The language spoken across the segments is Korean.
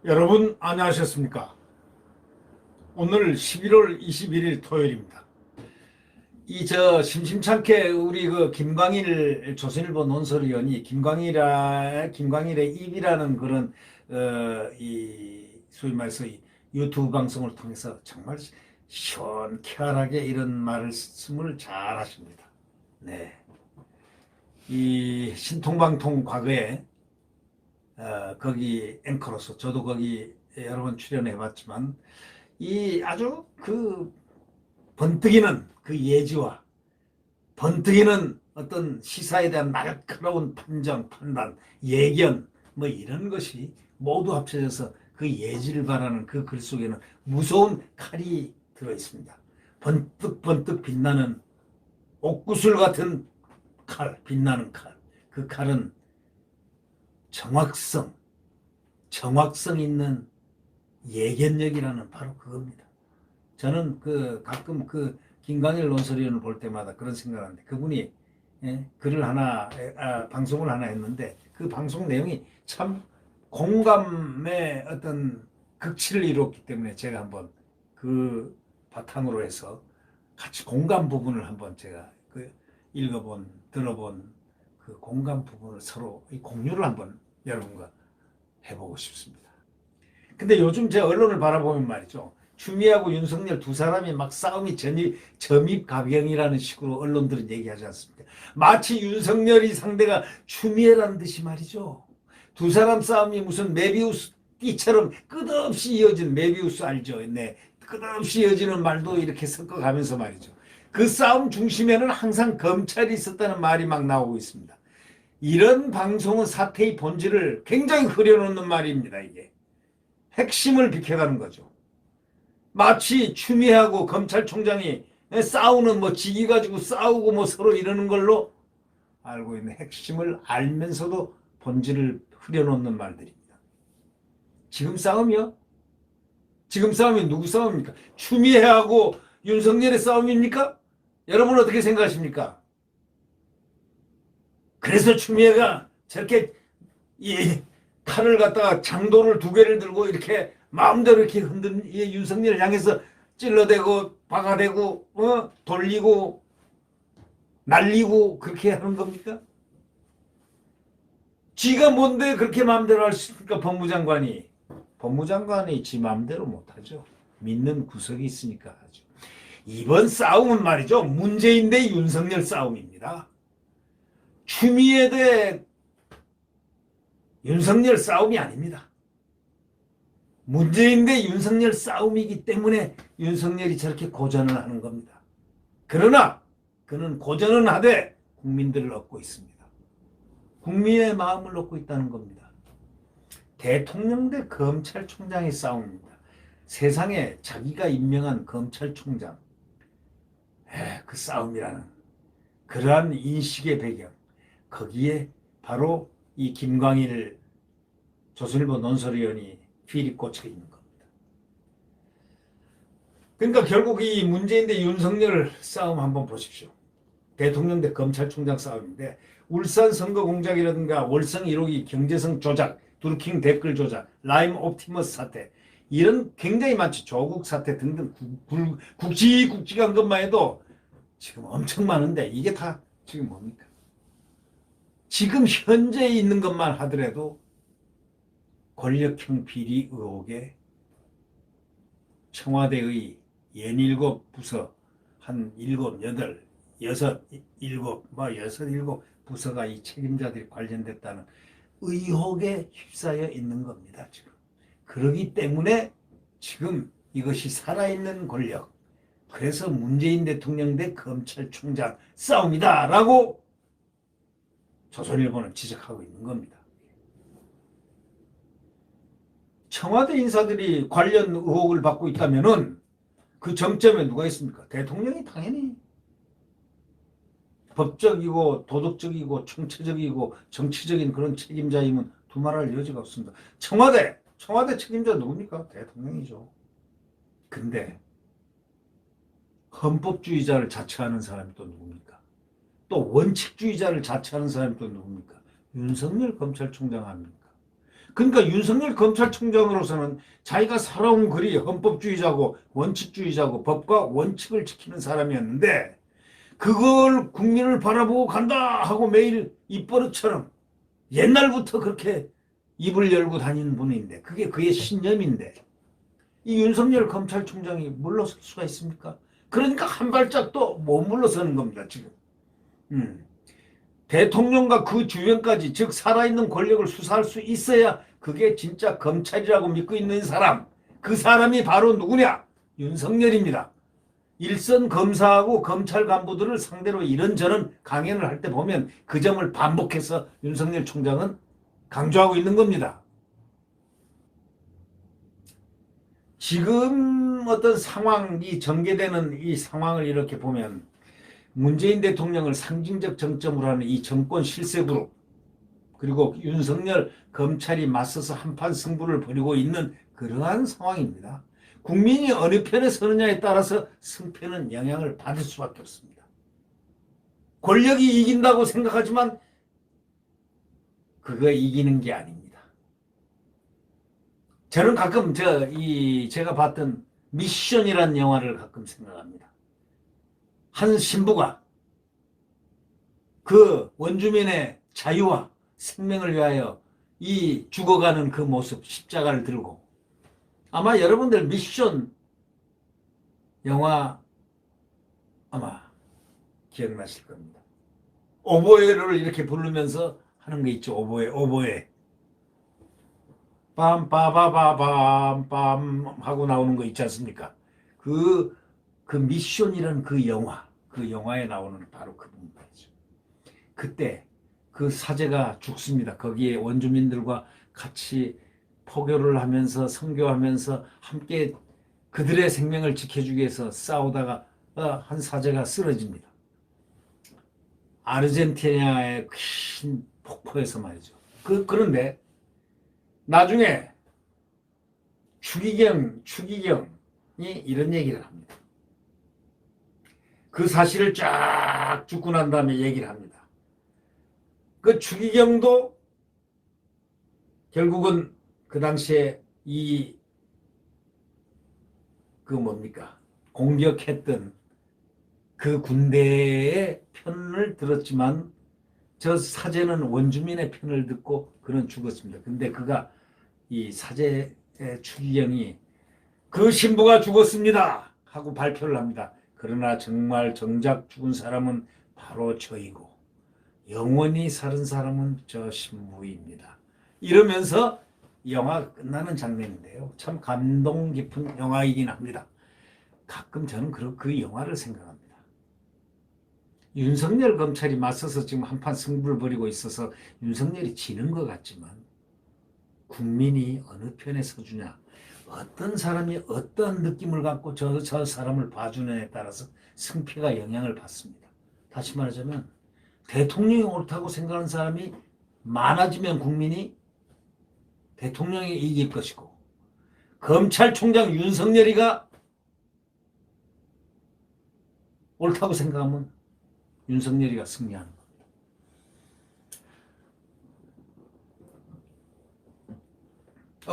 여러분 안녕하셨습니까? 오늘 11월 21일 토요일입니다. 심심찮게 우리 그 김광일 조선일보 논설위원이 김광일의 입이라는 그런 이 소위 말해서 이 유튜브 방송을 통해서 정말 시원쾌활하게 이런 말씀을 잘 하십니다. 네. 이 신통방통 과거에 거기 앵커로서 저도 거기 여러 번 출연해 봤지만 이 아주 그 번뜩이는 그 예지와 번뜩이는 어떤 시사에 대한 날카로운 판정, 판단, 예견 뭐 이런 것이 모두 합쳐져서 그 예지를 바라는 그 글 속에는 무서운 칼이 들어 있습니다. 번뜩번뜩 빛나는 옥구슬 같은 칼, 빛나는 칼. 그 칼은 정확성, 정확성 있는 예견력이라는 바로 그겁니다. 저는 가끔 김광일 논설위원을 볼 때마다 그런 생각을 하는데 그분이 글을 하나 방송을 하나 했는데 그 방송 내용이 참 공감의 어떤 극치를 이뤘기 때문에 제가 한번 그 바탕으로 해서 같이 공감 부분을 한번 제가 들어본 그 공감 부분을 서로 공유를 한번 여러분과 해보고 싶습니다. 근데 요즘 제 언론을 바라보면 말이죠. 추미애하고 윤석열 두 사람이 막 싸움이 점입가경이라는 식으로 언론들은 얘기하지 않습니까? 마치 윤석열이 상대가 추미애라는 듯이 말이죠. 두 사람 싸움이 무슨 메비우스 띠처럼 끝없이 이어진 메비우스 알죠? 네. 끝없이 이어지는 말도 이렇게 섞어가면서 말이죠. 그 싸움 중심에는 항상 검찰이 있었다는 말이 막 나오고 있습니다. 이런 방송은 사태의 본질을 굉장히 흐려놓는 말입니다, 이게. 핵심을 비켜가는 거죠. 마치 추미애하고 검찰총장이 싸우는 뭐 직위 가지고 싸우고 뭐 서로 이러는 걸로 알고 있는 핵심을 알면서도 본질을 흐려놓는 말들입니다. 지금 싸움이요? 지금 싸움이 누구 싸움입니까? 추미애하고 윤석열의 싸움입니까? 여러분 어떻게 생각하십니까? 그래서 추미애가 저렇게 이 칼을 갖다가 장도를 두 개를 들고 이렇게 마음대로 이렇게 윤석열을 향해서 찔러대고 박아대고 돌리고 날리고 그렇게 하는 겁니까? 지가 뭔데 그렇게 마음대로 할 수 있습니까? 법무장관이 지 마음대로 못하죠. 믿는 구석이 있으니까 하죠. 이번 싸움은 말이죠. 문재인 대 윤석열 싸움입니다. 추미애 대 윤석열 싸움이 아닙니다. 문재인 대 윤석열 싸움이기 때문에 윤석열이 저렇게 고전을 하는 겁니다. 그러나 그는 고전은 하되 국민들을 얻고 있습니다. 국민의 마음을 얻고 있다는 겁니다. 대통령 대 검찰총장의 싸움입니다. 세상에 자기가 임명한 검찰총장, 그 싸움이라는 그러한 인식의 배경, 거기에 바로 이 김광일 조선일보 논설위원이 필이 꽂혀 있는 겁니다. 그러니까 결국 이 문재인 대 윤석열 싸움 한번 보십시오. 대통령 대 검찰총장 싸움인데 울산 선거 공작이라든가 월성 1호기 경제성 조작, 드루킹 댓글 조작, 라임 옵티머스 사태 이런 굉장히 많죠. 조국 사태 등등 굵직굵직한 것만 해도 지금 엄청 많은데 이게 다 지금 뭡니까? 지금 현재 있는 것만 하더라도 권력형 비리 의혹에 청와대의 17부서 한 7, 8, 6, 7, 뭐 6, 7 부서가 이 책임자들이 관련됐다는 의혹에 휩싸여 있는 겁니다. 지금. 그러기 때문에 지금 이것이 살아있는 권력. 그래서 문재인 대통령 대 검찰총장 싸움이다라고 조선일보는 지적하고 있는 겁니다. 청와대 인사들이 관련 의혹을 받고 있다면은 그 정점에 누가 있습니까? 대통령이 당연히 법적이고 도덕적이고 총체적이고 정치적인 그런 책임자이면 두말할 여지가 없습니다. 청와대 책임자 누굽니까? 대통령이죠. 근데 헌법주의자를 자처하는 사람이 또 누굽니까? 또 원칙주의자를 자처하는 사람이 또 누굽니까? 윤석열 검찰총장 아닙니까? 그러니까 윤석열 검찰총장으로서는 자기가 살아온 글이 헌법주의자고 원칙주의자고 법과 원칙을 지키는 사람이었는데 그걸 국민을 바라보고 간다 하고 매일 입버릇처럼 옛날부터 그렇게 입을 열고 다니는 분인데 그게 그의 신념인데 이 윤석열 검찰총장이 물러설 수가 있습니까? 그러니까 한 발짝 또 못 물러서는 겁니다, 지금. 대통령과 그 주변까지 즉 살아있는 권력을 수사할 수 있어야 그게 진짜 검찰이라고 믿고 있는 사람, 그 사람이 바로 누구냐? 윤석열입니다. 일선 검사하고 검찰 간부들을 상대로 이런저런 강연을 할 때 보면 그 점을 반복해서 윤석열 총장은 강조하고 있는 겁니다. 지금 어떤 상황이 전개되는 이 상황을 이렇게 보면 문재인 대통령을 상징적 정점으로 하는 이 정권 실세 그룹 그리고 윤석열 검찰이 맞서서 한판 승부를 벌이고 있는 그러한 상황입니다. 국민이 어느 편에 서느냐에 따라서 승패는 영향을 받을 수밖에 없습니다. 권력이 이긴다고 생각하지만 그거 이기는 게 아닙니다. 저는 가끔 제가 봤던 미션이라는 영화를 가끔 생각합니다. 한 신부가 그 원주민의 자유와 생명을 위하여 이 죽어가는 그 모습, 십자가를 들고 아마 여러분들 미션 영화 아마 기억나실 겁니다. 오보에를 이렇게 부르면서 하는 거 있죠. 오보에. 빰빠바바밤빰 하고 나오는 거 있지 않습니까? 그 미션이라는 그 영화에 나오는 바로 그 부분이죠. 그때 그 사제가 죽습니다. 거기에 원주민들과 같이 포교를 하면서 선교하면서 함께 그들의 생명을 지켜주기 위해서 싸우다가 한 사제가 쓰러집니다. 아르헨티나의 큰 폭포에서 말이죠. 그런데 나중에 추기경이 이런 얘기를 합니다. 그 사실을 쫙 죽고 난 다음에 얘기를 합니다. 그 추기경도 결국은 그 당시에 공격했던 그 군대의 편을 들었지만 저 사제는 원주민의 편을 듣고 그는 죽었습니다. 근데 그가 이 사제의 추기경이 그 신부가 죽었습니다 하고 발표를 합니다. 그러나 정말 정작 죽은 사람은 바로 저이고 영원히 살은 사람은 저 신부입니다. 이러면서 영화가 끝나는 장면인데요. 참 감동 깊은 영화이긴 합니다. 가끔 저는 그 영화를 생각합니다. 윤석열 검찰이 맞서서 지금 한판 승부를 벌이고 있어서 윤석열이 지는 것 같지만 국민이 어느 편에 서주냐, 어떤 사람이 어떤 느낌을 갖고 저 사람을 봐주느냐에 따라서 승패가 영향을 받습니다. 다시 말하자면 대통령이 옳다고 생각하는 사람이 많아지면 국민이 대통령이 이길 것이고 검찰총장 윤석열이가 옳다고 생각하면 윤석열이가 승리하는 겁니다.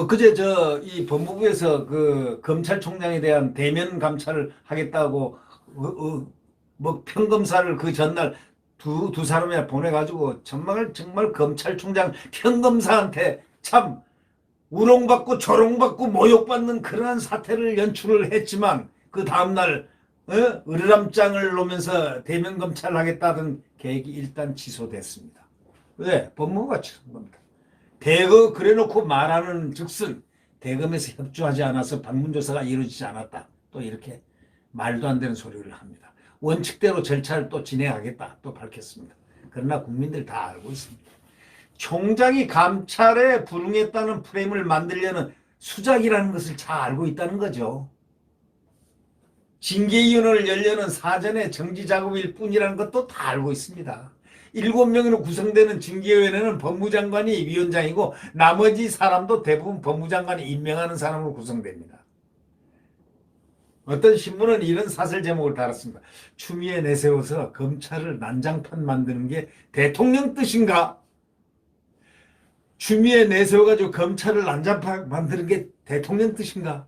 그제 이 법무부에서 그 검찰총장에 대한 대면 감찰을 하겠다고 뭐 평검사를 그 전날 두 사람이나 보내가지고 정말 검찰총장 평검사한테 참 우롱받고 조롱받고 모욕받는 그러한 사태를 연출을 했지만 그 다음날 으르람장을 놓으면서 대면 검찰을 하겠다던 계획이 일단 취소됐습니다. 왜? 법무부가 취소한 겁니다. 대거 그래놓고 말하는 즉슨 대검에서 협조하지 않아서 방문조사가 이루어지지 않았다. 또 이렇게 말도 안 되는 소리를 합니다. 원칙대로 절차를 또 진행하겠다. 또 밝혔습니다. 그러나 국민들 다 알고 있습니다. 총장이 감찰에 불응했다는 프레임을 만들려는 수작이라는 것을 잘 알고 있다는 거죠. 징계위원회를 열려는 사전의 정지 작업일 뿐이라는 것도 다 알고 있습니다. 7명으로 구성되는 징계위원회는 법무장관이 위원장이고 나머지 사람도 대부분 법무장관이 임명하는 사람으로 구성됩니다. 어떤 신문은 이런 사설 제목을 달았습니다. 추미애 내세워서 검찰을 난장판 만드는 게 대통령 뜻인가? 추미애 내세워가지고 검찰을 난잡하게 만드는 게 대통령 뜻인가?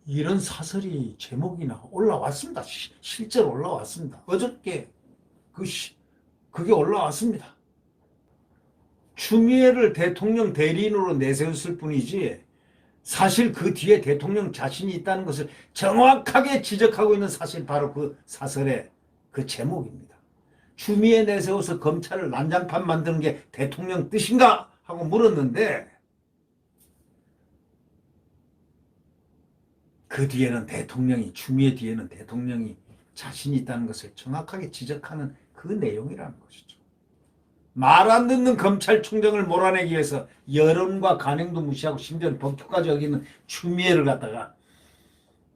이런 사설이 제목이나 올라왔습니다. 실제로 올라왔습니다. 어저께 그게 올라왔습니다. 추미애를 대통령 대리인으로 내세웠을 뿐이지 사실 그 뒤에 대통령 자신이 있다는 것을 정확하게 지적하고 있는 사실 바로 그 사설의 그 제목입니다. 추미애 내세워서 검찰을 난장판 만드는 게 대통령 뜻인가? 하고 물었는데 그 뒤에는 추미애 뒤에는 대통령이 자신이 있다는 것을 정확하게 지적하는 그 내용이라는 것이죠. 말 안 듣는 검찰총장을 몰아내기 위해서 여론과 간행도 무시하고 심지어 법규까지 어기는 추미애를 갖다가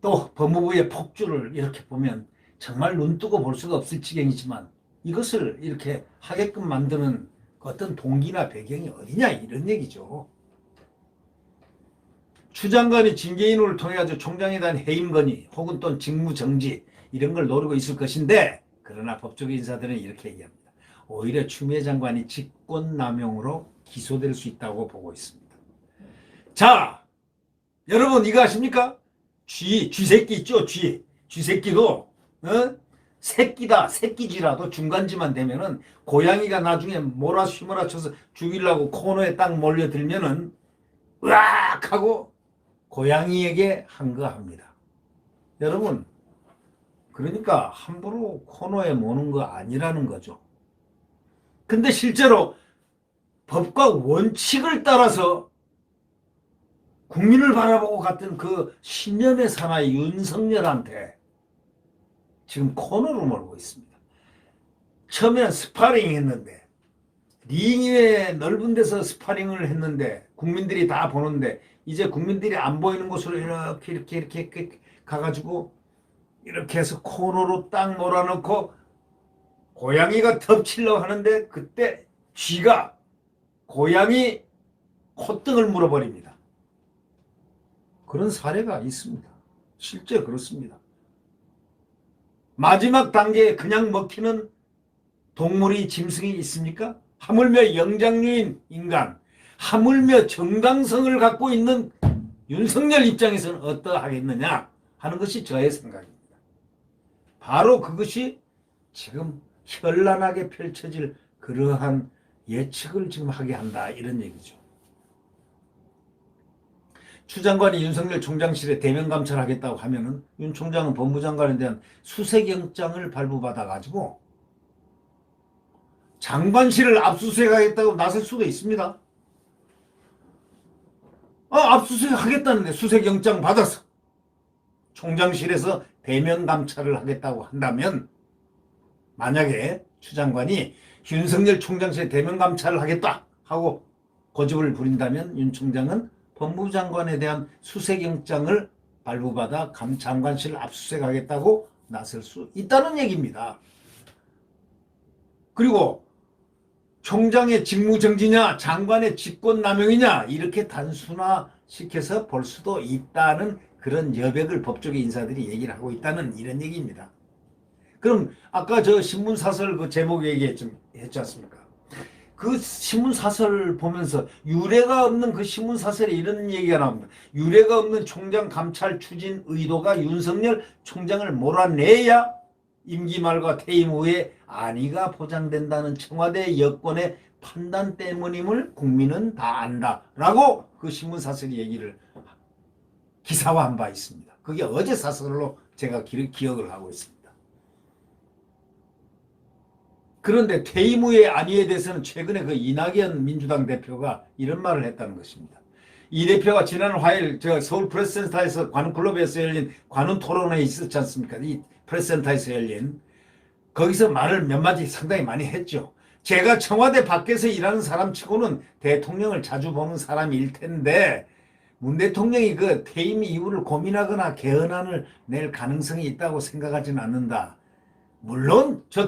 또 법무부의 폭주를 이렇게 보면 정말 눈뜨고 볼 수가 없을 지경이지만 이것을 이렇게 하게끔 만드는 어떤 동기나 배경이 어디냐 이런 얘기죠. 추 장관이 징계인을 통해 가지고 총장에 대한 해임 건의 혹은 또 직무 정지 이런 걸 노리고 있을 것인데 그러나 법조계 인사들은 이렇게 얘기합니다. 오히려 추미애 장관이 직권남용으로 기소될 수 있다고 보고 있습니다. 자, 여러분 이거 아십니까? 쥐새끼 있죠? 쥐새끼도 새끼다, 새끼지라도 중간지만 되면은 고양이가 나중에 휘몰아쳐서 죽이려고 코너에 딱 몰려들면은 으악 하고 고양이에게 항거합니다. 여러분, 그러니까 함부로 코너에 모는 거 아니라는 거죠. 근데 실제로 법과 원칙을 따라서 국민을 바라보고 갔던 그 신념의 사나이 윤석열한테 지금 코너로 몰고 있습니다. 처음에는 스파링 했는데 링 위에 넓은 데서 스파링을 했는데 국민들이 다 보는데 이제 국민들이 안 보이는 곳으로 이렇게 가가지고 이렇게 해서 코너로 딱 몰아넣고 고양이가 덮치려고 하는데 그때 쥐가 고양이 콧등을 물어버립니다. 그런 사례가 있습니다. 실제 그렇습니다. 마지막 단계에 그냥 먹히는 동물이 짐승이 있습니까? 하물며 영장류인 인간, 하물며 정당성을 갖고 있는 윤석열 입장에서는 어떠하겠느냐 하는 것이 저의 생각입니다. 바로 그것이 지금 현란하게 펼쳐질 그러한 예측을 지금 하게 한다 이런 얘기죠. 추 장관이 윤석열 총장실에 대면 감찰하겠다고 하면은 윤 총장은 법무장관에 대한 수색영장을 발부받아 가지고 장관실을 압수수색하겠다고 나설 수도 있습니다. 압수수색하겠다는데 수색영장 받아서 총장실에서 대면 감찰을 하겠다고 한다면 만약에 추 장관이 윤석열 총장실에 대면 감찰을 하겠다 하고 고집을 부린다면 윤 총장은 법무부 장관에 대한 수색영장을 발부받아 장관실을 압수수색하겠다고 나설 수 있다는 얘기입니다. 그리고 총장의 직무정지냐 장관의 직권남용이냐 이렇게 단순화시켜서 볼 수도 있다는 그런 여백을 법조계 인사들이 얘기를 하고 있다는 이런 얘기입니다. 그럼 아까 저 신문사설 그 제목 얘기했지 않습니까? 그 신문사설 보면서 유례가 없는 그 신문사설에 이런 얘기가 나옵니다. 유례가 없는 총장 감찰 추진 의도가 윤석열 총장을 몰아내야 임기 말과 퇴임 후에 안위가 보장된다는 청와대 여권의 판단 때문임을 국민은 다 안다라고 그 신문사설이 얘기를 기사화한 바 있습니다. 그게 어제 사설로 제가 기억을 하고 있습니다. 그런데 퇴임 후의 안위에 대해서는 최근에 그 이낙연 민주당 대표가 이런 말을 했다는 것입니다. 이 대표가 지난 화요일 서울 프레스센터에서 관훈클럽에서 열린 관훈 토론회에 있었지 않습니까? 이 프레스센터에서 열린 거기서 말을 몇 마디 상당히 많이 했죠. 제가 청와대 밖에서 일하는 사람 치고는 대통령을 자주 보는 사람일 텐데 문 대통령이 그 퇴임 이후를 고민하거나 개헌안을 낼 가능성이 있다고 생각하지는 않는다. 물론 저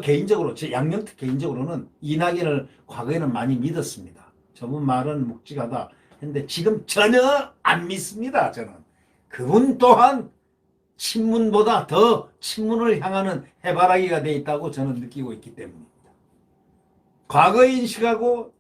양명특 개인적으로는 이낙연을 과거에는 많이 믿었습니다. 저분 말은 묵직하다 했는데 지금 전혀 안 믿습니다. 저는 그분 또한 친문보다 더 친문을 향하는 해바라기가 돼 있다고 저는 느끼고 있기 때문입니다. 과거 인식하고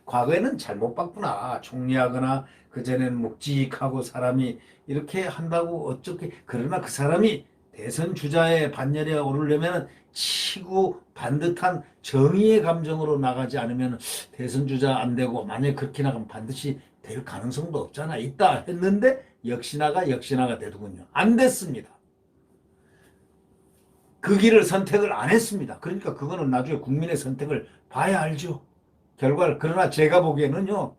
과거에는 잘못 봤구나. 총리하거나 그전에는 묵직하고 사람이 이렇게 한다고 어떻게, 그러나 그 사람이 대선 주자의 반열에 오르려면 치고 반듯한 정의의 감정으로 나가지 않으면 대선 주자 안 되고, 만약에 그렇게 나가면 반드시 될 가능성도 없잖아. 있다 했는데 역시나가 되더군요. 안 됐습니다. 그 길을 선택을 안 했습니다. 그러니까 그거는 나중에 국민의 선택을 봐야 알죠. 결과를. 그러나 제가 보기에는요,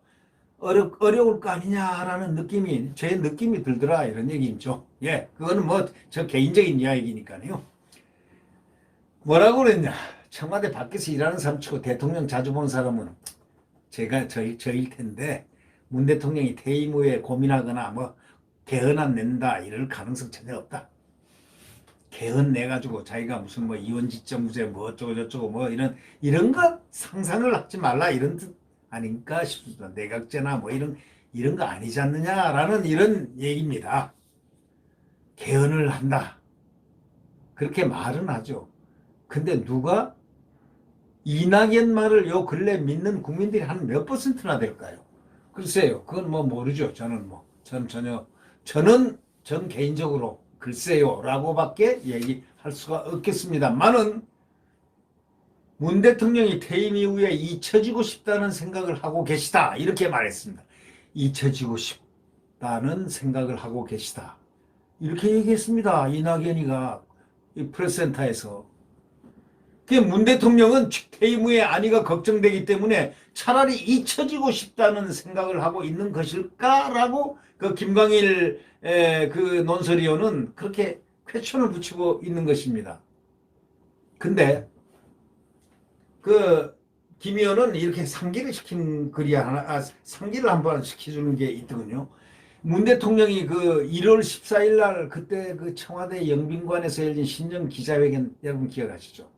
어려울 거 아니냐라는 제 느낌이 들더라. 이런 얘기죠. 예, 그거는 뭐, 저 개인적인 이야기니까요. 뭐라고 그랬냐. 청와대 밖에서 일하는 사람 치고 대통령 자주 본 사람은 저일 텐데, 문 대통령이 퇴임 후에 고민하거나 뭐, 개헌안 낸다, 이럴 가능성 전혀 없다. 개헌 내가지고 자기가 무슨 뭐 이원지정부제 뭐 어쩌고저쩌고 뭐 이런 거 상상을 하지 말라, 이런 뜻 아닌가 싶습니다. 내각제나 뭐 이런 거 아니지 않느냐라는 이런 얘기입니다. 개헌을 한다, 그렇게 말은 하죠. 근데 누가 이낙연 말을 요 근래 믿는 국민들이 한 몇 퍼센트나 될까요? 글쎄요. 그건 뭐 모르죠. 전 개인적으로 글쎄요 라고밖에 얘기할 수가 없겠습니다만은, 문 대통령이 퇴임 이후에 잊혀지고 싶다는 생각을 하고 계시다, 이렇게 말했습니다. 잊혀지고 싶다는 생각을 하고 계시다, 이렇게 얘기했습니다. 이낙연이가 이 프레스센터에서. 문 대통령은 퇴임 후에 안위가 걱정되기 때문에 차라리 잊혀지고 싶다는 생각을 하고 있는 것일까라고 그 김광일 그 논설위원은 그렇게 퀘션을 붙이고 있는 것입니다. 근데 그 김 의원은 이렇게 상기를 시킨 글이 상기를 한번 시켜주는 게 있더군요. 문 대통령이 그 1월 14일 날 그때 그 청와대 영빈관에서 열린 신년 기자회견, 여러분 기억하시죠?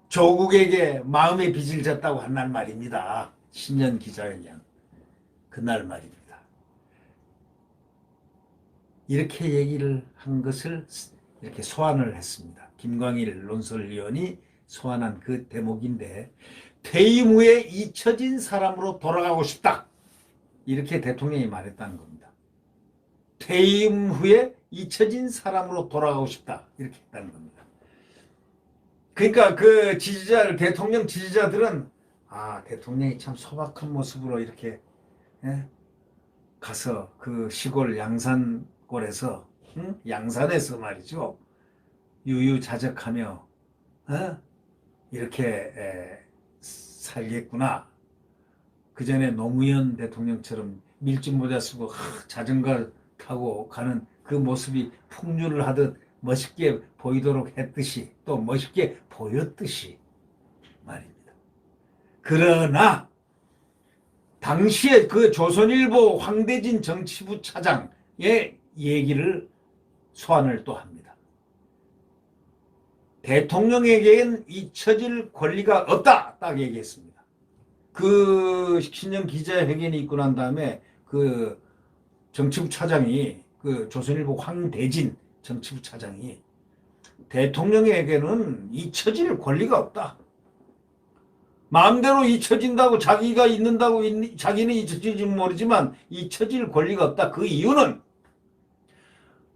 조국에게 마음의 빚을 졌다고 한 날 말입니다. 신년 기자회견 그날 말입니다. 이렇게 얘기를 한 것을 이렇게 소환을 했습니다. 김광일 논설위원이 소환한 그 대목인데, 퇴임 후에 잊혀진 사람으로 돌아가고 싶다, 이렇게 대통령이 말했다는 겁니다. 퇴임 후에 잊혀진 사람으로 돌아가고 싶다, 이렇게 했다는 겁니다. 그러니까 그 대통령 지지자들은, 대통령이 참 소박한 모습으로 이렇게 가서 그 시골 양산골에서, 양산에서 말이죠, 유유자적하며 이렇게 살겠구나. 그 전에 노무현 대통령처럼 밀짚모자 쓰고 자전거 타고 가는 그 모습이 풍류를 하듯 멋있게 보이도록 했듯이, 또 멋있게 보였듯이 말입니다. 그러나 당시에 그 조선일보 황대진 정치부 차장의 얘기를 소환을 또 합니다. 대통령에게는 잊혀질 권리가 없다, 딱 얘기했습니다. 그 신년 기자회견이 있고 난 다음에 그 정치부 차장이, 그 조선일보 황대진 정치부 차장이, 대통령에게는 잊혀질 권리가 없다, 마음대로 잊혀진다고, 자기가 잊는다고 자기는 잊혀질지 모르지만 잊혀질 권리가 없다. 그 이유는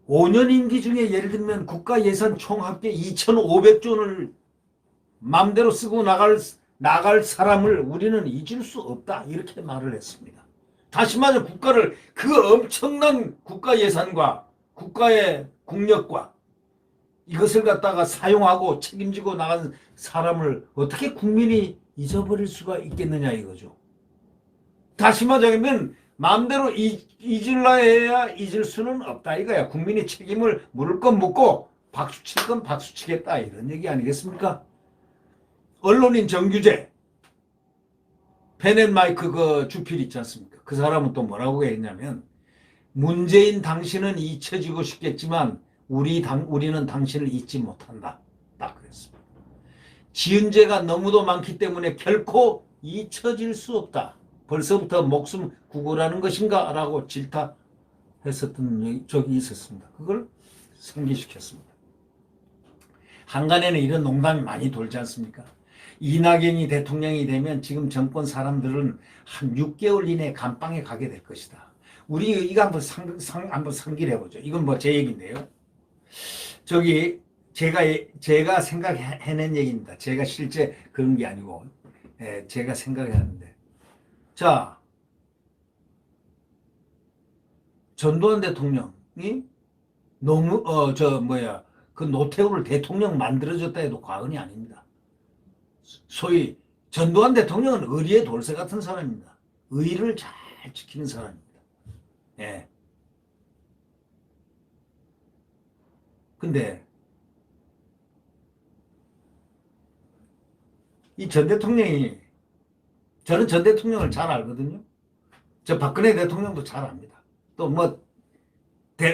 5년 임기 중에 예를 들면 국가 예산 총 합계 2,500조 원을 마음대로 쓰고 나갈 사람을 우리는 잊을 수 없다, 이렇게 말을 했습니다. 다시 말해 국가를, 그 엄청난 국가 예산과 국가의 국력과 이것을 갖다가 사용하고 책임지고 나간 사람을 어떻게 국민이 잊어버릴 수가 있겠느냐, 이거죠. 다시 말하자면 마음대로 잊으려 해야 잊을 수는 없다, 이거야. 국민이 책임을 물을 건 묻고 박수 칠 건 박수 치겠다, 이런 얘기 아니겠습니까? 언론인 정규제, 펜앤마이크 그 주필 있지 않습니까? 그 사람은 또 뭐라고 했냐면, 문재인 당신은 잊혀지고 싶겠지만 우리는 당신을 잊지 못한다, 딱 그랬습니다. 지은 죄가 너무도 많기 때문에 결코 잊혀질 수 없다, 벌써부터 목숨 구걸하는 것인가 라고 질타했었던 적이 있었습니다. 그걸 상기시켰습니다. 한간에는 이런 농담이 많이 돌지 않습니까? 이낙연이 대통령이 되면 지금 정권 사람들은 한 6개월 이내에 감방에 가게 될 것이다. 우리 이거 한번 상기를 해보죠. 이건 뭐 제 얘기인데요. 저기 제가 생각해낸 얘기입니다. 제가 실제 그런 게 아니고 제가 생각했는데 자 전두환 대통령이 너무 그 노태우를 대통령 만들어줬다 해도 과언이 아닙니다. 소위 전두환 대통령은 의리의 돌쇠 같은 사람입니다. 의를 잘 지키는 사람입니다. 예. 근데 이 전 대통령이 저는 전 대통령을 잘 알거든요. 저 박근혜 대통령도 잘 압니다. 또 뭐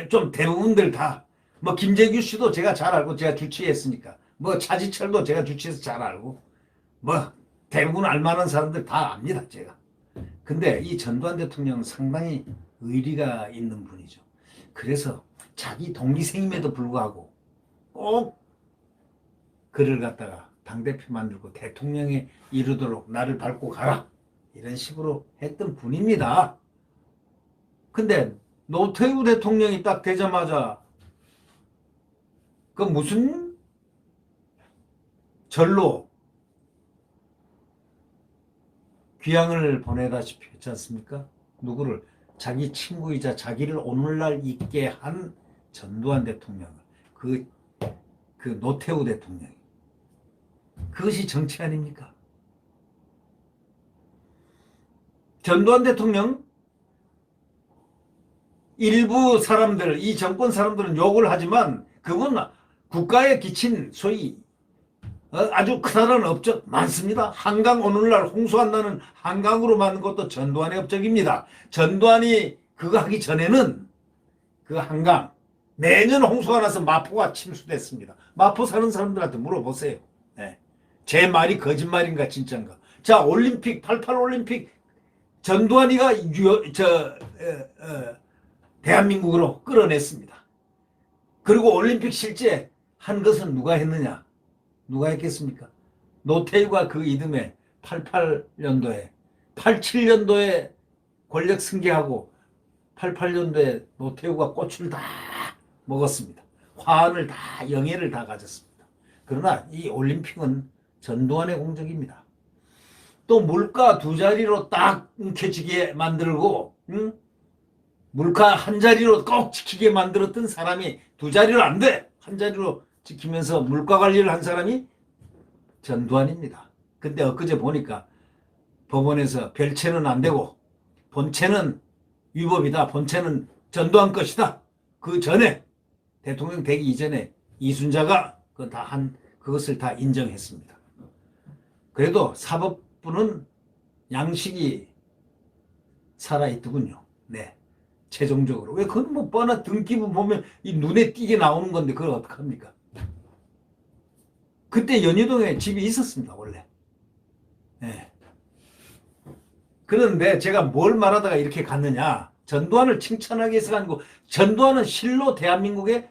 좀 대부분들 다 뭐 김재규 씨도 제가 잘 알고 제가 주치했으니까 뭐 차지철도 제가 주치해서 잘 알고 뭐 대부분 알만한 사람들 다 압니다 제가. 근데 이 전두환 대통령은 상당히 의리가 있는 분이죠. 그래서 자기 동기생임에도 불구하고 꼭 그를 갖다가 당대표 만들고 대통령에 이르도록 나를 밟고 가라 이런 식으로 했던 분입니다. 근데 노태우 대통령이 딱 되자마자 그 무슨 절로 귀향을 보내다시피 했지 않습니까? 누구를? 자기 친구이자 자기를 오늘날 있게 한 전두환 대통령을 그 노태우 대통령이 그것이 정치 아닙니까? 전두환 대통령 일부 사람들, 이 정권 사람들은 욕을 하지만 그건 국가에 끼친 소위 아주 크다란 업적 많습니다. 한강 오늘날 홍수한다는 한강으로 만든 것도 전두환의 업적입니다. 전두환이 그거 하기 전에는 그 한강 매년 홍수가 나서 마포가 침수됐습니다. 마포 사는 사람들한테 물어보세요. 네. 제 말이 거짓말인가 진짜인가. 자, 올림픽 88 올림픽 전두환이가 대한민국으로 끌어냈습니다. 그리고 올림픽 실제 한 것은 누가 했느냐? 누가 했겠습니까? 노태우가 그 이듬해 88년도에 87년도에 권력 승계하고 88년도에 노태우가 꽃을 다 먹었습니다. 화환을 다 영예를 다 가졌습니다. 그러나 이 올림픽은 전두환의 공적입니다. 또 물가 두 자리로 딱 움켜쥐게 만들고 물가 한 자리로 꼭 지키게 만들었던 사람이 두 자리로 안 돼. 한 자리로 지키면서 물가 관리를 한 사람이 전두환입니다. 근데 엊그제 보니까 법원에서 별채는 안 되고 본채는 위법이다. 본채는 전두환 것이다. 그 전에 대통령 되기 이전에 이순자가 그것을 다 인정했습니다. 그래도 사법부는 양식이 살아있더군요. 네. 최종적으로. 왜 그건 뭐 뻔한 등기부 보면 이 눈에 띄게 나오는 건데 그걸 어떡합니까? 그때 연희동에 집이 있었습니다, 원래. 네. 그런데 제가 뭘 말하다가 이렇게 갔느냐. 전두환을 칭찬하기 위해서가 아니고 전두환은 실로 대한민국에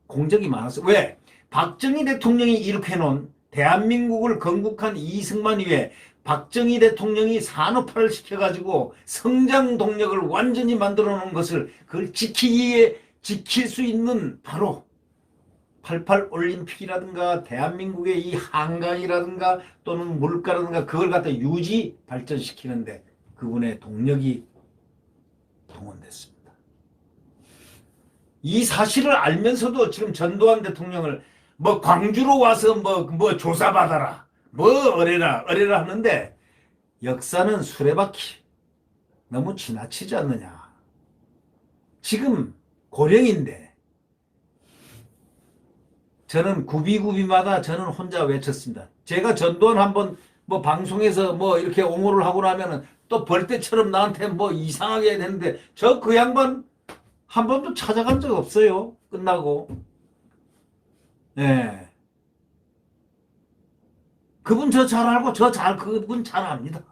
공적이 많았어요. 왜? 박정희 대통령이 이렇게 해놓은 대한민국을 건국한 이승만 이후에 박정희 대통령이 산업화를 시켜가지고 성장 동력을 완전히 만들어 놓은 것을 그걸 지킬 수 있는 바로 88 올림픽이라든가 대한민국의 이 한강이라든가 또는 물가라든가 그걸 갖다 유지 발전시키는데 그분의 동력이 동원됐습니다. 이 사실을 알면서도 지금 전두환 대통령을 뭐 광주로 와서 뭐 조사받아라 뭐 어래라 하는데 역사는 수레바퀴 너무 지나치지 않느냐. 지금 고령인데 저는 구비구비마다 저는 혼자 외쳤습니다. 제가 전두환 한번 뭐 방송에서 뭐 이렇게 옹호를 하고 나면은 또 벌떼처럼 나한테 뭐 이상하게 해야 되는데 저 그 양반 한 번도 찾아간 적 없어요. 끝나고. 네. 그분 저 잘 알고 그분 잘 압니다.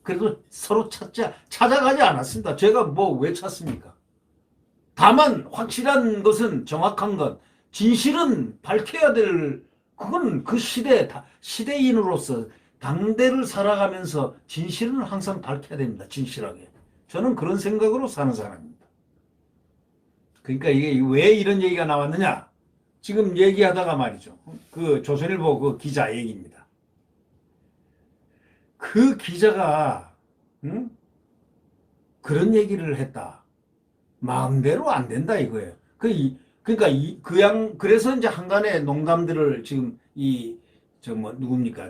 그래도 서로 찾아가지 않았습니다. 제가 뭐 왜 찾습니까? 다만 확실한 것은 정확한 것 진실은 밝혀야 될 그건 그 시대인으로서 당대를 살아가면서 진실은 항상 밝혀야 됩니다. 진실하게. 저는 그런 생각으로 사는 사람입니다. 그러니까 이게 왜 이런 얘기가 나왔느냐? 지금 얘기하다가 말이죠. 그 조선일보 그 기자 얘기입니다. 그 기자가 응? 그런 얘기를 했다. 마음대로 안 된다 이거예요. 그러니까 그래서 이제 한간의 농담들을 지금 저 뭐 누굽니까?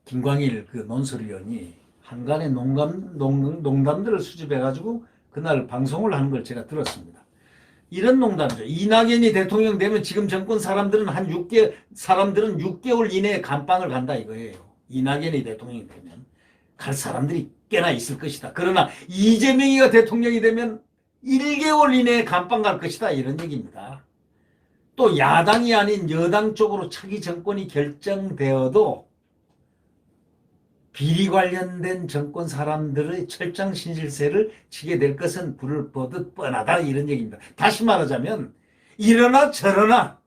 김광일 그 논설위원이 한간의 농담들을 수집해가지고 그날 방송을 하는 걸 제가 들었습니다. 이런 농담이죠. 이낙연이 대통령 되면 지금 정권 사람들은 6개월 이내에 감방을 간다 이거예요. 이낙연이 대통령이 되면 갈 사람들이 꽤나 있을 것이다. 그러나 이재명이가 대통령이 되면 1개월 이내에 감방 갈 것이다. 이런 얘기입니다. 또 야당이 아닌 여당 쪽으로 차기 정권이 결정되어도 비리 관련된 정권 사람들의 철장 신실세를 지게 될 것은 불을 보듯 뻔하다 이런 얘기입니다. 다시 말하자면 이러나 저러나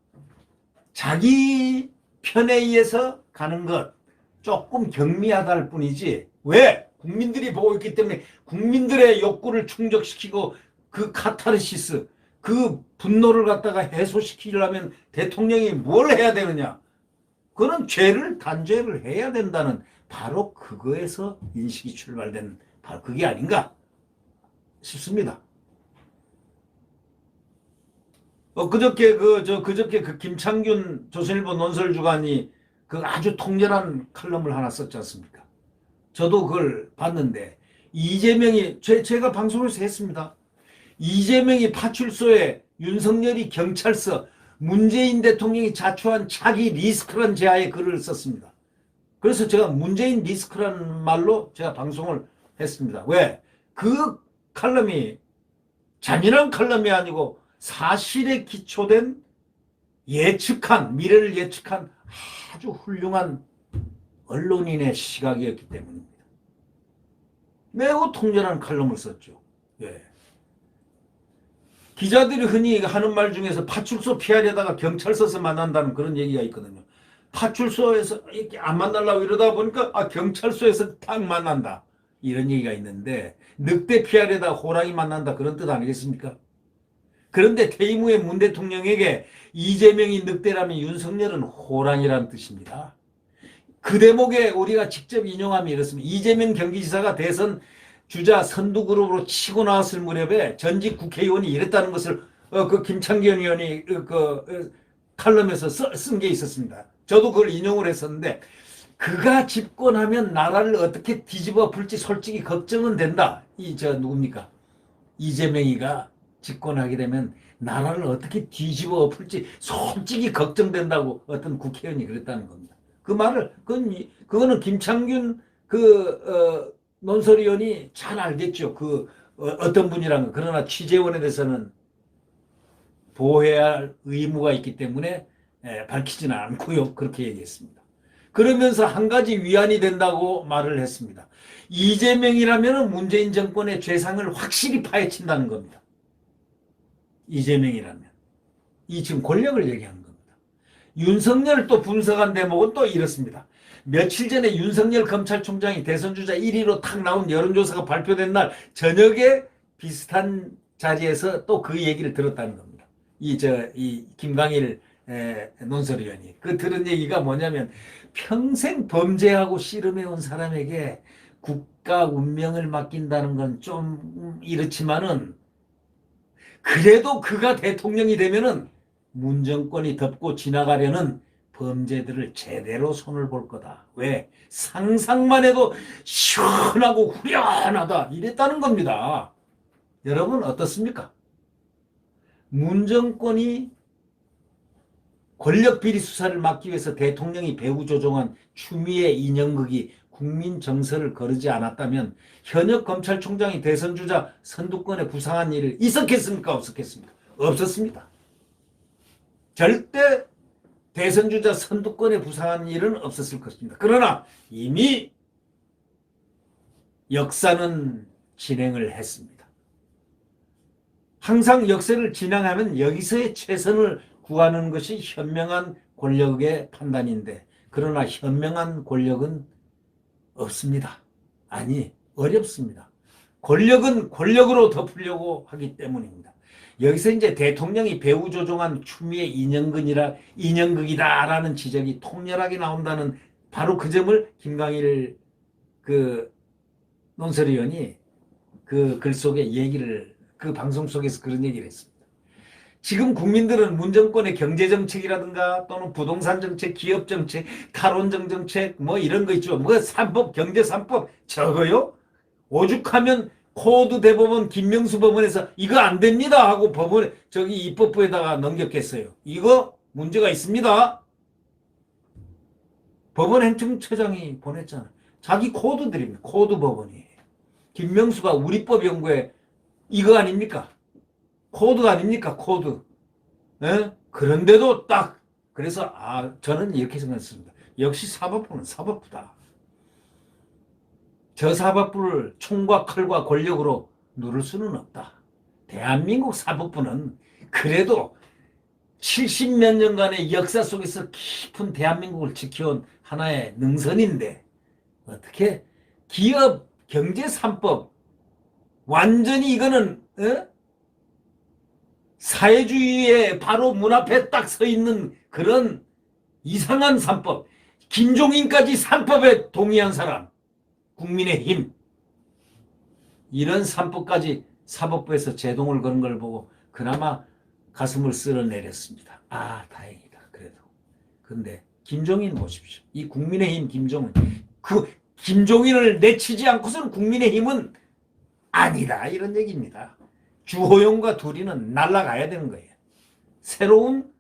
자기 편에 의해서 가는 것 조금 경미하다할 뿐이지 왜? 국민들이 보고 있기 때문에 국민들의 욕구를 충족시키고 그 카타르시스 그 분노를 갖다가 해소시키려면 대통령이 뭘 해야 되느냐? 그는 단죄를 해야 된다는 바로 그거에서 인식이 출발된 바로 그게 아닌가 싶습니다. 그저께 그 김창균 조선일보 논설주간이 그 아주 통렬한 칼럼을 하나 썼지 않습니까? 저도 그걸 봤는데 이재명이 제가 방송에서 했습니다. 이재명이 파출소에 윤석열이 경찰서 문재인 대통령이 자초한 차기 리스크란 제하에 글을 썼습니다. 그래서 제가 문재인 리스크라는 말로 제가 방송을 했습니다. 왜? 그 칼럼이 잔인한 칼럼이 아니고 사실에 기초된 미래를 예측한 아주 훌륭한 언론인의 시각이었기 때문입니다. 매우 통렬한 칼럼을 썼죠. 예. 기자들이 흔히 하는 말 중에서 파출소 피하려다가 경찰서에서 만난다는 그런 얘기가 있거든요. 파출소에서 이렇게 안 만나려고 이러다 보니까 경찰서에서 딱 만난다. 이런 얘기가 있는데 늑대 피하려다가 호랑이 만난다 그런 뜻 아니겠습니까? 그런데 퇴임 후에 문 대통령에게 이재명이 늑대라면 윤석열은 호랑이라는 뜻입니다. 그 대목에 우리가 직접 인용하면 이렇습니다. 이재명 경기지사가 대선 주자 선두그룹으로 치고 나왔을 무렵에 전직 국회의원이 이랬다는 것을 그 김창균 의원이 칼럼에서 쓴 게 있었습니다. 저도 그걸 인용을 했었는데 그가 집권하면 나라를 어떻게 뒤집어 풀지 솔직히 걱정은 된다. 누굽니까? 이재명이가 집권하게 되면 나라를 어떻게 뒤집어 풀지 솔직히 걱정된다고 어떤 국회의원이 그랬다는 겁니다. 그거는 김창균 논설위원이 잘 알겠죠. 어떤 분이라는 거. 그러나 취재원에 대해서는 보호해야 할 의무가 있기 때문에 밝히지는 않고요. 그렇게 얘기했습니다. 그러면서 한 가지 위안이 된다고 말을 했습니다. 이재명이라면 문재인 정권의 죄상을 확실히 파헤친다는 겁니다. 이재명이라면. 지금 권력을 얘기하는 겁니다. 윤석열을 또 분석한 대목은 또 이렇습니다. 며칠 전에 윤석열 검찰총장이 대선주자 1위로 탁 나온 여론조사가 발표된 날 저녁에 비슷한 자리에서 또 그 얘기를 들었다는 겁니다. 김광일 논설위원이 들은 얘기가 뭐냐면 평생 범죄하고 씨름해온 사람에게 국가 운명을 맡긴다는 건 좀 이렇지만은 그래도 그가 대통령이 되면은 문정권이 덮고 지나가려는 범죄들을 제대로 손을 볼 거다. 왜? 상상만 해도 시원하고 후련하다. 이랬다는 겁니다. 여러분 어떻습니까? 문정권이 권력비리 수사를 막기 위해서 대통령이 배후 조종한 추미애 인형극이 국민 정서를 거르지 않았다면 현역 검찰총장이 대선주자 선두권에 부상한 일이 있었겠습니까? 없었겠습니까? 없었습니다. 절대 대선주자 선두권에 부상한 일은 없었을 것입니다. 그러나 이미 역사는 진행을 했습니다. 항상 역사를 진행하면 여기서의 최선을 구하는 것이 현명한 권력의 판단인데, 그러나 현명한 권력은 없습니다. 아니, 어렵습니다. 권력은 권력으로 덮으려고 하기 때문입니다. 여기서 이제 대통령이 배후 조종한 추미애 인형극이다라는 지적이 통렬하게 나온다는 바로 그 점을 김강일 그 논설위원이 그 글 속에 그 방송 속에서 그런 얘기를 했습니다. 지금 국민들은 문정권의 경제정책이라든가 또는 부동산 정책, 기업 정책, 탈원전 정책 뭐 이런 거 있죠. 뭐 3법, 경제 3법 저거요? 오죽하면 코드 대법원 김명수 법원에서 이거 안 됩니다 하고 법원 저기 입법부에다가 넘겼겠어요. 이거 문제가 있습니다. 법원 행정처장이 보냈잖아. 자기 코드들입니다. 코드 법원이. 김명수가 우리법 연구에 이거 아닙니까? 코드 아닙니까? 코드. 에? 그런데도 딱 그래서 저는 이렇게 생각했습니다. 역시 사법부는 사법부다. 저 사법부를 총과 칼과 권력으로 누를 수는 없다. 대한민국 사법부는 그래도 70몇 년간의 역사 속에서 깊은 대한민국을 지켜온 하나의 능선인데 어떻게 기업 경제 3법 완전히 이거는 사회주의의 바로 문 앞에 딱 서 있는 그런 이상한 3법, 김종인까지 3법에 동의한 사람, 국민의힘, 이런 3법까지 사법부에서 제동을 거는 걸 보고 그나마 가슴을 쓸어내렸습니다. 다행이다. 그래도. 근데 김종인 보십시오. 이 국민의힘 김종인, 그 김종인을 내치지 않고서는 국민의힘은 아니다. 이런 얘기입니다. 주호영과 둘이는 날아가야 되는 거예요. 새로운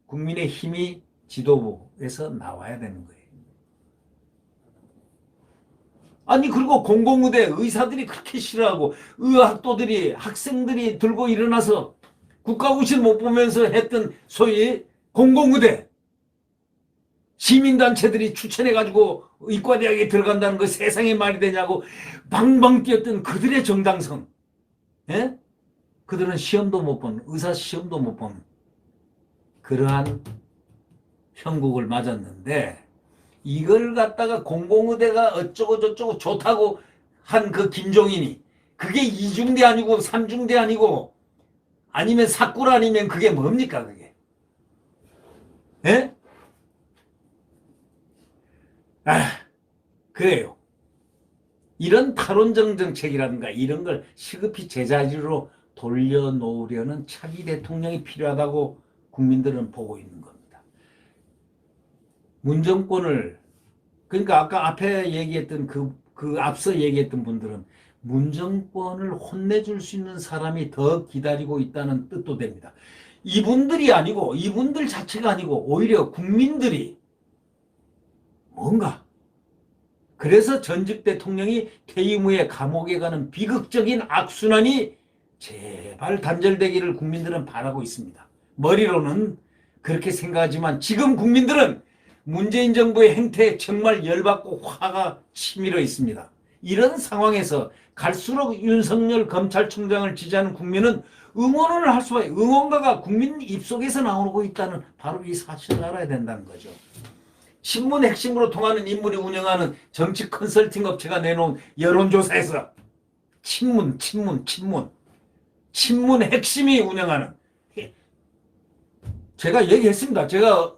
국민의힘이 지도부에서 나와야 되는 거예요. 아니 그리고 공공의대 의사들이 그렇게 싫어하고 의학도들이 학생들이 들고 일어나서 국가고시를 못 보면서 했던 소위 공공의대 시민단체들이 추천해가지고 의과대학에 들어간다는 거 세상에 말이 되냐고 방방 뛰었던 그들의 정당성. 예? 그들은 시험도 못 본, 의사 시험도 못 본 그러한 형국을 맞았는데 이걸 갖다가 공공의대가 어쩌고 저쩌고 좋다고 한 그 김종인이 그게 이중대 아니고 삼중대 아니고 아니면 사꿀 아니면 그게 뭡니까 그게? 예? 그래요. 이런 탈원전 정책이라든가 이런 걸 시급히 제자리로 돌려놓으려는 차기 대통령이 필요하다고 국민들은 보고 있는 겁니다. 문정권을 그러니까 아까 앞에 얘기했던 그 앞서 얘기했던 분들은 문정권을 혼내줄 수 있는 사람이 더 기다리고 있다는 뜻도 됩니다. 이분들이 아니고 이분들 자체가 아니고 오히려 국민들이 뭔가 그래서 전직 대통령이 퇴임 후에 감옥에 가는 비극적인 악순환이 제발 단절되기를 국민들은 바라고 있습니다. 머리로는 그렇게 생각하지만 지금 국민들은 문재인 정부의 행태에 정말 열받고 화가 치밀어 있습니다. 이런 상황에서 갈수록 윤석열 검찰총장을 지지하는 국민은 응원을 할 수밖에 응원가가 국민 입속에서 나오고 있다는 바로 이 사실을 알아야 된다는 거죠. 신문 핵심으로 통하는 인물이 운영하는 정치 컨설팅 업체가 내놓은 여론조사에서 친문 핵심이 운영하는 제가 얘기했습니다. 제가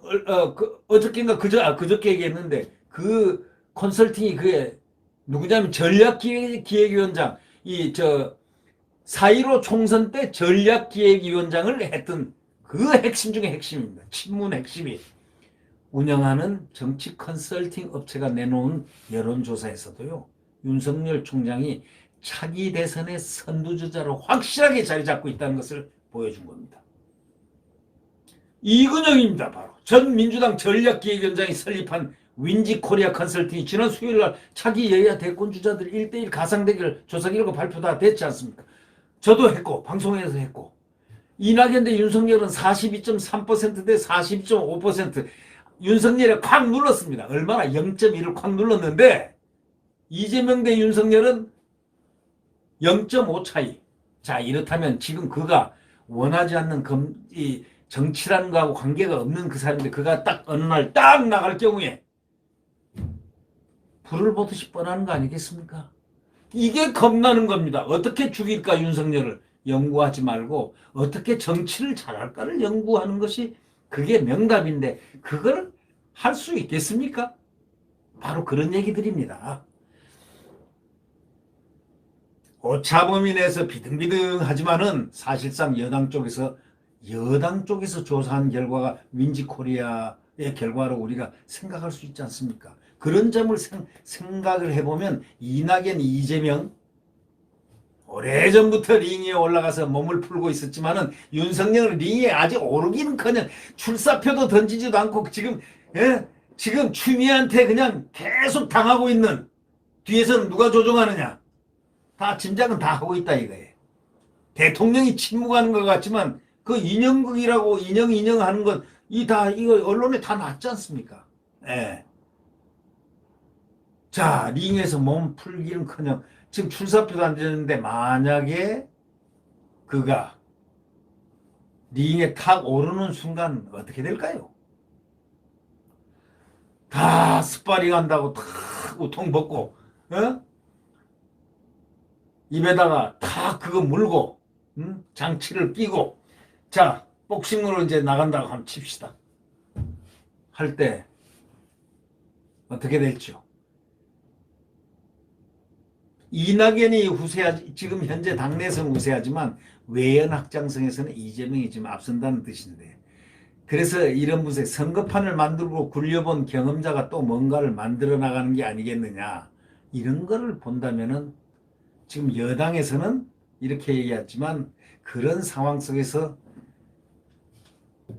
어저께인가 그저께 얘기했는데 그 컨설팅이 그게 누구냐면 전략기획위원장 4.15 총선 때 전략기획위원장을 했던 그 핵심 중에 핵심입니다. 친문 핵심이 운영하는 정치 컨설팅 업체가 내놓은 여론조사에서도요. 윤석열 총장이 차기 대선의 선두주자로 확실하게 자리 잡고 있다는 것을 보여준 겁니다. 이근영입니다. 바로 전 민주당 전략기획위원장이 설립한 윈지코리아 컨설팅이 지난 수요일날 차기 여야 대권주자들 1대1 가상대결 조사 결과 발표 다 됐지 않습니까? 저도 했고 방송에서 했고 이낙연 대 윤석열은 42.3% 대 42.5% 윤석열이 콱 눌렀습니다. 얼마나 0.1을 콱 눌렀는데 이재명 대 윤석열은 0.5 차이. 자 이렇다면 지금 그가 원하지 않는 정치라는 거하고 관계가 없는 그 사람인데 그가 딱 어느 날 딱 나갈 경우에 불을 보듯이 뻔하는 거 아니겠습니까? 이게 겁나는 겁니다. 어떻게 죽일까 윤석열을 연구하지 말고 어떻게 정치를 잘할까를 연구하는 것이 그게 명답인데 그걸 할 수 있겠습니까? 바로 그런 얘기들입니다. 오차범위내에서 비등비등하지만은 사실상 여당 쪽에서 조사한 결과가 윈지코리아의 결과로 우리가 생각할 수 있지 않습니까? 그런 점을 생각을 해보면 이낙연, 이재명 오래전부터 링에 올라가서 몸을 풀고 있었지만은 윤석열 링에 아직 오르기는커녕 출사표도 던지지도 않고 지금 지금 추미애한테 그냥 계속 당하고 있는 뒤에서는 누가 조종하느냐? 다 짐작은 다 하고 있다 이거예요. 대통령이 침묵하는 것 같지만 그 인형극이라고 인형 하는 건 이거 언론에 다 났지 않습니까? 예. 자, 링에서 몸 풀기는커녕 지금 출사표도 안 되는데 만약에 그가 링에 탁 오르는 순간 어떻게 될까요? 다 스파링 한다고 탁 우통 벗고 입에다가 탁 그거 물고 장치를 끼고 자 복싱으로 이제 나간다고 한번 칩시다. 할 때 어떻게 될지요? 이낙연이 우세하지 지금 현재 당내에서는 우세하지만 외연 확장성에서는 이재명이 지금 앞선다는 뜻인데 그래서 이런 분석 선거판을 만들고 굴려본 경험자가 또 뭔가를 만들어 나가는 게 아니겠느냐 이런 거를 본다면은 지금 여당에서는 이렇게 얘기했지만 그런 상황 속에서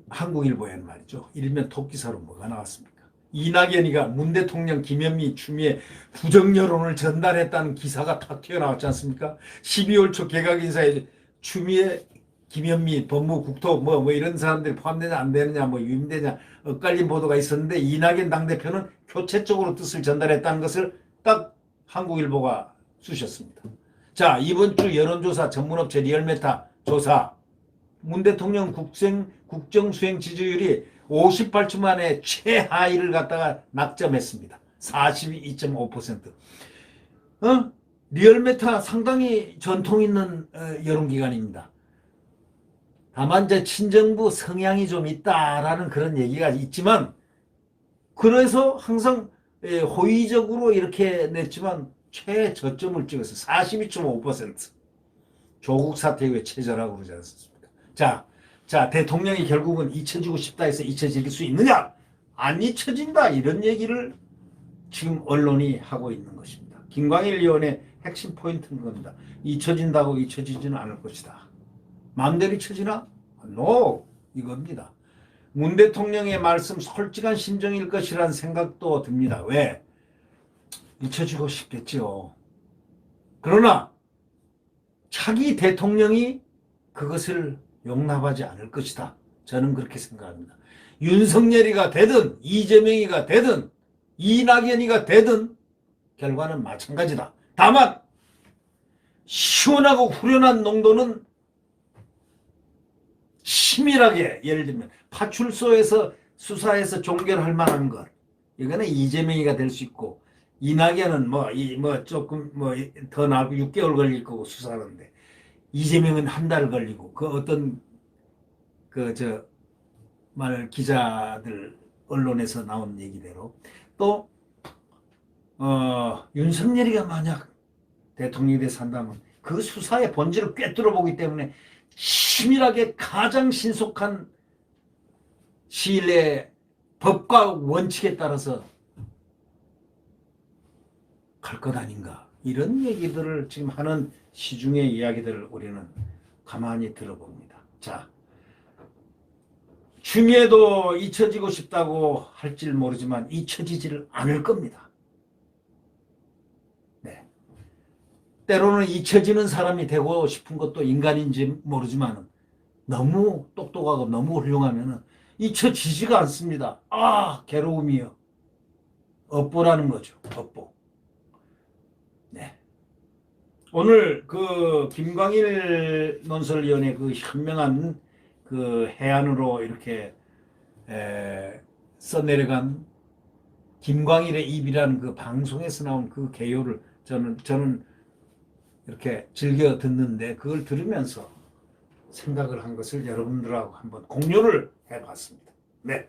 한국일보에는 말이죠. 일면 톱기사로 뭐가 나왔습니까? 이낙연이가 문 대통령 김현미 추미애 부정 여론을 전달했다는 기사가 탁 튀어나왔지 않습니까? 12월 초 개각 인사에 추미애 김현미 법무국토 뭐 이런 사람들이 포함되냐 안 되느냐 뭐 유임되냐 엇갈린 보도가 있었는데 이낙연 당대표는 교체적으로 뜻을 전달했다는 것을 딱 한국일보가 쓰셨습니다. 자 이번 주 여론조사 전문업체 리얼메타 조사 문 대통령 국정수행 지지율이 58주 만에 최하위를 갖다가 낙점했습니다. 42.5%. 리얼메타 상당히 전통 있는 여론기관입니다. 다만 이제 친정부 성향이 좀 있다라는 그런 얘기가 있지만 그래서 항상 호의적으로 이렇게 냈지만 최저점을 찍어서 42.5%. 조국 사태 이후에 최저라고 그러지 않습니까? 자, 대통령이 결국은 잊혀지고 싶다 해서 잊혀질 수 있느냐? 안 잊혀진다. 이런 얘기를 지금 언론이 하고 있는 것입니다. 김광일 의원의 핵심 포인트는 겁니다. 잊혀진다고 잊혀지지는 않을 것이다. 마음대로 잊혀지나? No. 이겁니다. 문 대통령의 말씀 솔직한 심정일 것이라는 생각도 듭니다. 왜? 잊혀지고 싶겠죠. 그러나 차기 대통령이 그것을 용납하지 않을 것이다. 저는 그렇게 생각합니다. 윤석열이가 되든 이재명이가 되든 이낙연이가 되든 결과는 마찬가지다. 다만 시원하고 후련한 농도는 치밀하게 예를 들면 파출소에서 수사해서 종결할 만한 것 이거는 이재명이가 될 수 있고 이낙연은 조금 더 나고 6개월 걸릴 거고 수사하는데 이재명은 한 달 걸리고 그 어떤 기자들 언론에서 나온 얘기대로 또 윤석열이가 만약 대통령이 돼서 한다면 그 수사의 본질을 꿰뚫어 보기 때문에 치밀하게 가장 신속한 시일 내에 법과 원칙에 따라서 갈 것 아닌가 이런 얘기들을 지금 하는 시중의 이야기들을 우리는 가만히 들어봅니다. 자, 추미애도 잊혀지고 싶다고 할지 모르지만 잊혀지지를 않을 겁니다. 네. 때로는 잊혀지는 사람이 되고 싶은 것도 인간인지 모르지만 너무 똑똑하고 너무 훌륭하면 잊혀지지가 않습니다. 괴로움이요. 업보라는 거죠. 업보. 네. 오늘 그 김광일 논설위원회 그 현명한 그 해안으로 이렇게 써내려간 김광일의 입이라는 그 방송에서 나온 그 개요를 저는 이렇게 즐겨 듣는데 그걸 들으면서 생각을 한 것을 여러분들하고 한번 공유를 해봤습니다. 네.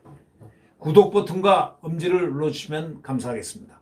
구독 버튼과 엄지를 눌러주시면 감사하겠습니다.